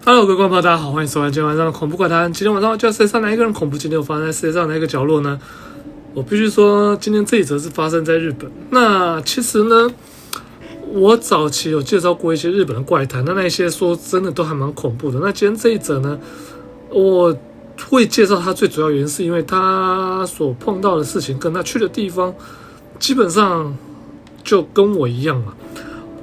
Hello， 各位观众朋友，大家好，欢迎收看今天晚上的恐怖怪谈。今天晚上就要世界上哪一个人恐怖？今天又发生在世界上哪一个角落呢？我必须说，今天这一则是发生在日本。那其实呢，我早期有介绍过一些日本的怪谈，那一些说真的都还蛮恐怖的。那今天这一则呢，我会介绍它最主要原因是因为他所碰到的事情跟他去的地方基本上就跟我一样嘛，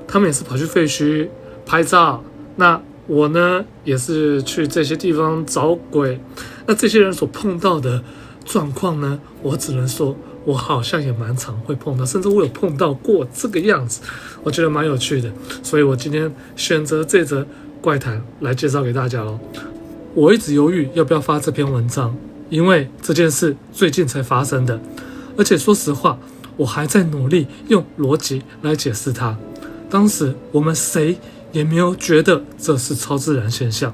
他们也是跑去废墟拍照。那我呢，也是去这些地方找鬼。那这些人所碰到的状况呢，我只能说，我好像也蛮常会碰到，甚至我有碰到过这个样子，我觉得蛮有趣的。所以我今天选择这则怪谈来介绍给大家咯。我一直犹豫要不要发这篇文章，因为这件事最近才发生的，而且说实话，我还在努力用逻辑来解释它。当时我们谁也没有觉得这是超自然现象，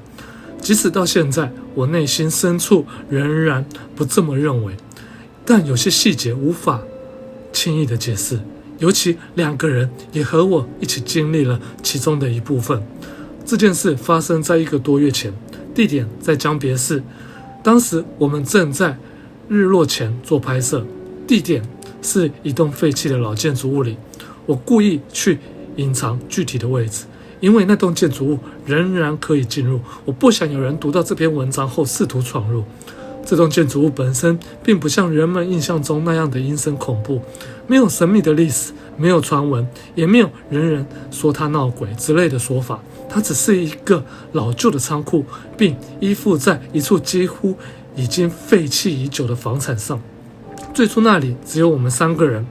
即使到现在，我内心深处仍然不这么认为。但有些细节无法轻易的解释，尤其两个人也和我一起经历了其中的一部分。这件事发生在1个多月前，地点在江别市。当时我们正在日落前做拍摄，地点是一栋废弃的老建筑物里。我故意去隐藏具体的位置，因为那栋建筑物仍然可以进入，我不想有人读到这篇文章后试图闯入。这栋建筑物本身并不像人们印象中那样的阴森恐怖，没有神秘的历史，没有传闻，也没有人说它闹鬼之类的说法。它只是一个老旧的仓库，并依附在一处几乎已经废弃已久的房产上。最初那里只有我们3个人，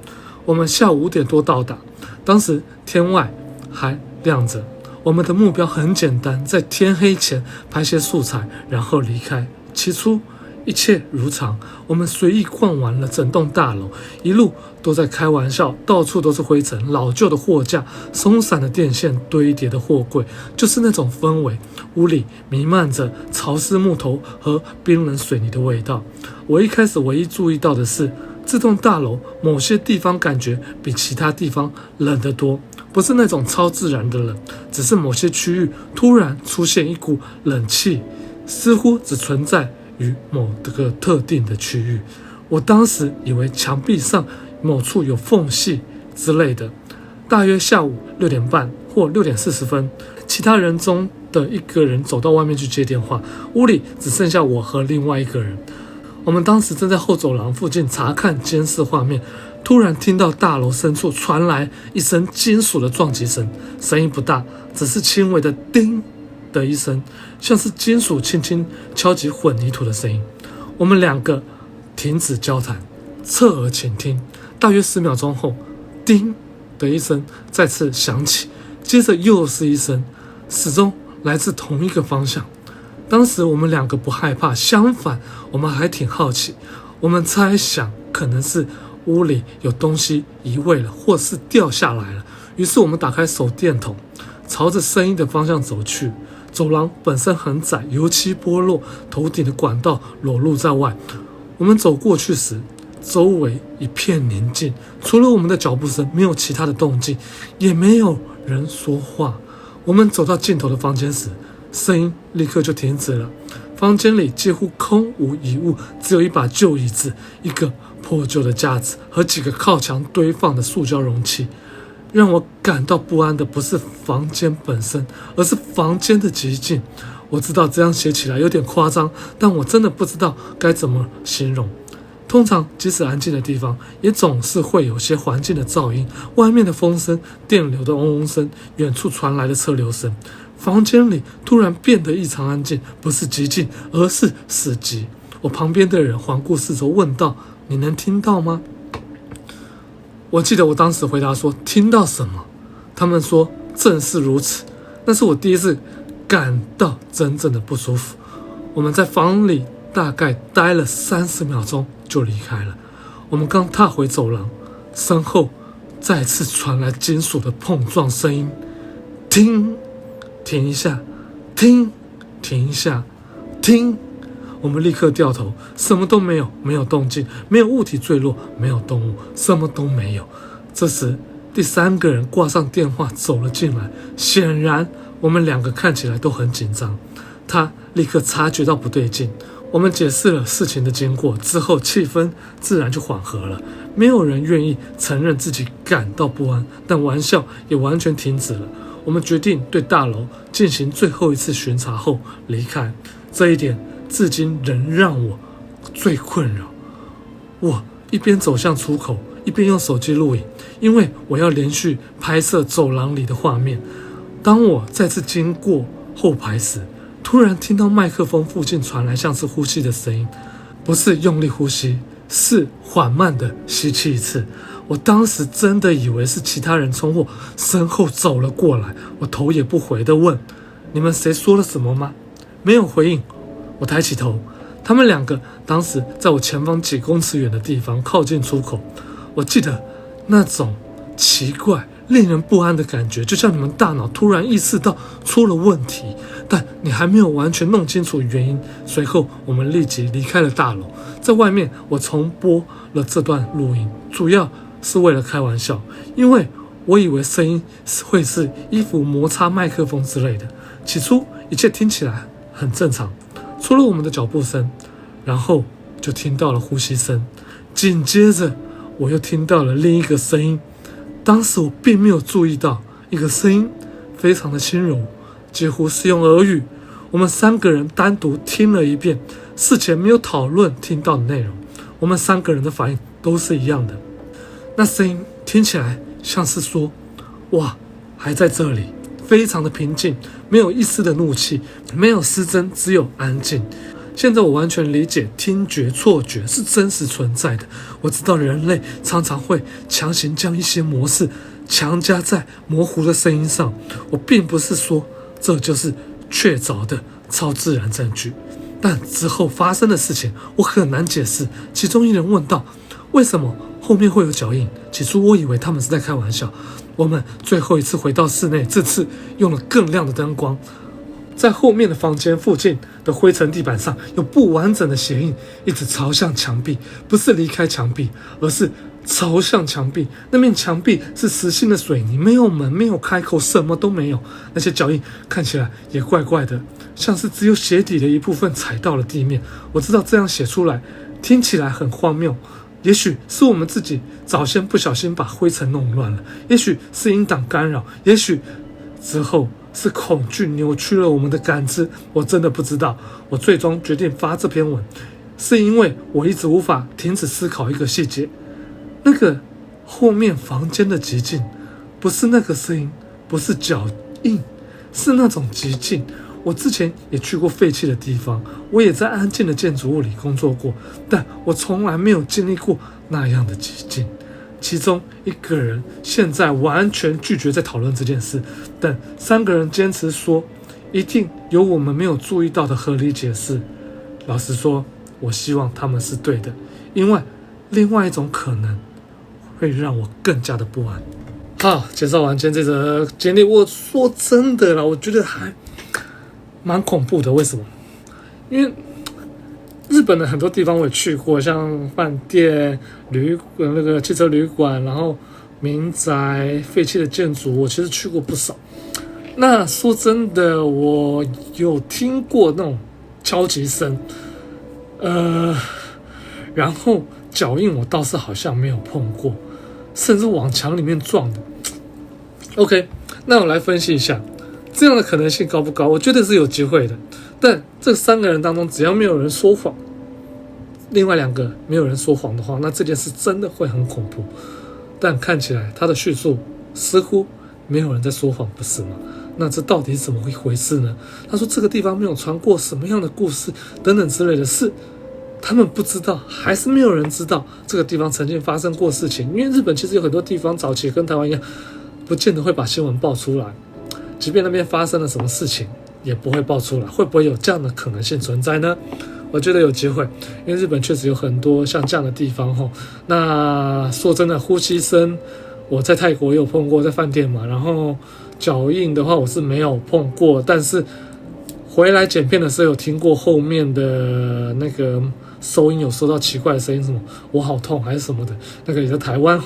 我们下午5点多到达，当时天外还亮着。我们的目标很简单，在天黑前拍些素材，然后离开。起初一切如常，我们随意逛完了整栋大楼，一路都在开玩笑，到处都是灰尘，老旧的货架，松散的电线，堆叠的货柜，就是那种氛围。屋里弥漫着潮湿木头和冰冷水泥的味道。我一开始唯一注意到的是，这栋大楼某些地方感觉比其他地方冷得多，不是那种超自然的冷，只是某些区域突然出现一股冷气，似乎只存在于某个特定的区域。我当时以为墙壁上某处有缝隙之类的。大约下午6点半或6点40分，其他人中的一个人走到外面去接电话，屋里只剩下我和另外一个人。我们当时正在后走廊附近查看监视画面，突然听到大楼深处传来一声金属的撞击声，声音不大，只是轻微的叮的一声，像是金属轻轻敲击混凝土的声音。我们2个停止交谈，侧耳倾听。大约10秒钟后，叮的一声再次响起，接着又是一声，始终来自同一个方向。当时我们2个不害怕，相反，我们还挺好奇。我们猜想可能是屋里有东西移位了，或是掉下来了。于是我们打开手电筒，朝着声音的方向走去。走廊本身很窄，油漆剥落，头顶的管道裸露在外。我们走过去时，周围一片宁静，除了我们的脚步声，没有其他的动静，也没有人说话。我们走到尽头的房间时，声音立刻就停止了。房间里几乎空无一物，只有一把旧椅子，一个破旧的架子和几个靠墙堆放的塑胶容器。让我感到不安的不是房间本身，而是房间的寂静。我知道这样写起来有点夸张，但我真的不知道该怎么形容。通常即使安静的地方，也总是会有些环境的噪音，外面的风声，电流的嗡嗡声，远处传来的车流声。房间里突然变得异常安静，不是寂静，而是死寂。我旁边的人环顾四周，问道：“你能听到吗？”我记得我当时回答说：“听到什么？”他们说：“正是如此。”那是我第一次感到真正的不舒服。我们在房里大概待了30秒钟就离开了。我们刚踏回走廊，身后再次传来金属的碰撞声音，听，停一下，听，停一下，听。我们立刻掉头，什么都没有，没有动静，没有物体坠落，没有动物，什么都没有。这时第三个人挂上电话走了进来，显然我们两个看起来都很紧张。他立刻察觉到不对劲，我们解释了事情的经过之后，气氛自然就缓和了。没有人愿意承认自己感到不安，但玩笑也完全停止了。我们决定对大楼进行最后一次巡查后离开，这一点至今仍让我最困扰。我一边走向出口，一边用手机录影，因为我要连续拍摄走廊里的画面。当我再次经过后排时，突然听到麦克风附近传来像是呼吸的声音，不是用力呼吸，是缓慢的吸气一次。我当时真的以为是其他人从我身后走了过来，我头也不回地问：你们谁说了什么吗？没有回应。我抬起头，他们两个当时在我前方几公尺远的地方靠近出口。我记得那种奇怪令人不安的感觉，就像你们大脑突然意识到出了问题，但你还没有完全弄清楚原因。随后我们立即离开了大楼。在外面我重播了这段录音，主要是为了开玩笑，因为我以为声音会是衣服摩擦麦克风之类的。起初一切听起来很正常，除了我们的脚步声，然后就听到了呼吸声，紧接着我又听到了另一个声音。当时我并没有注意到，一个声音非常的轻柔，几乎是用俄语。我们三个人单独听了一遍，事前没有讨论听到的内容，我们三个人的反应都是一样的。那声音听起来像是说：哇，还在这里，非常的平静，没有一丝的怒气，没有失真，只有安静。现在我完全理解听觉错觉是真实存在的。我知道人类常常会强行将一些模式强加在模糊的声音上。我并不是说这就是确凿的超自然证据，但之后发生的事情我很难解释。其中一人问道：为什么后面会有脚印？起初我以为他们是在开玩笑。我们最后一次回到室内，这次用了更亮的灯光。在后面的房间附近的灰尘地板上有不完整的鞋印，一直朝向墙壁，不是离开墙壁，而是朝向墙壁。那面墙壁是实心的水泥，没有门，没有开口，什么都没有。那些脚印看起来也怪怪的，像是只有鞋底的一部分踩到了地面。我知道这样写出来听起来很荒谬，也许是我们自己早先不小心把灰尘弄乱了，也许是音档干扰，也许之后是恐惧扭曲了我们的感知，我真的不知道。我最终决定发这篇文，是因为我一直无法停止思考一个细节：那个后面房间的寂静，不是那个声音，不是脚印，是那种寂静。我之前也去过废弃的地方，我也在安静的建筑物里工作过，但我从来没有经历过那样的寂静。其中一个人现在完全拒绝在讨论这件事，但三个人坚持说一定有我们没有注意到的合理解释。老实说，我希望他们是对的，因为另外一种可能会让我更加的不安。好，介绍完今天这则经历，我说真的啦，我觉得还蛮恐怖的。为什么？因为日本的很多地方我也去过，像饭店、那个汽车旅馆，然后民宅、废弃的建筑，我其实去过不少。那说真的，我有听过那种敲击声，然后脚印我倒是好像没有碰过，甚至往墙里面撞的。OK， 那我来分析一下，这样的可能性高不高？我觉得是有机会的。但这三个人当中，只要没有人说谎，另外两个没有人说谎的话，那这件事真的会很恐怖。但看起来他的叙述似乎没有人在说谎，不是吗？那这到底是怎么一回事呢？他说这个地方没有传过什么样的故事等等之类的事，他们不知道，还是没有人知道这个地方曾经发生过事情。因为日本其实有很多地方早期跟台湾一样，不见得会把新闻爆出来，即便那边发生了什么事情也不会爆出来。会不会有这样的可能性存在呢？我觉得有机会，因为日本确实有很多像这样的地方。那说真的，呼吸声我在泰国也有碰过，在饭店嘛，然后脚印的话我是没有碰过，但是回来剪片的时候有听过后面的那个收音有收到奇怪的声音，什么我好痛还是什么的，那个也在台湾。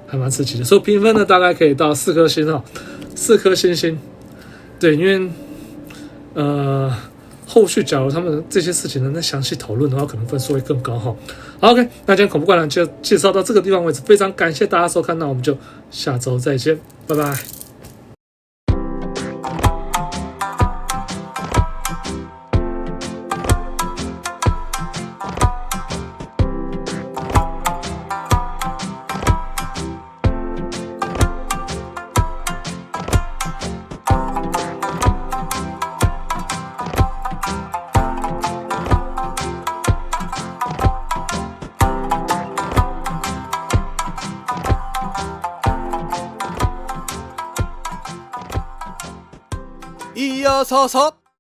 还蛮刺激的。所以评分呢大概可以到4颗星4颗星星。对，因为后续假如他们这些事情能再详细讨论的话，可能分数会更高哈。好 ，OK， 那今天恐怖怪谈就介绍到这个地方为止，非常感谢大家收看，那我们就下周再见，拜拜。咿呀嚓嚓。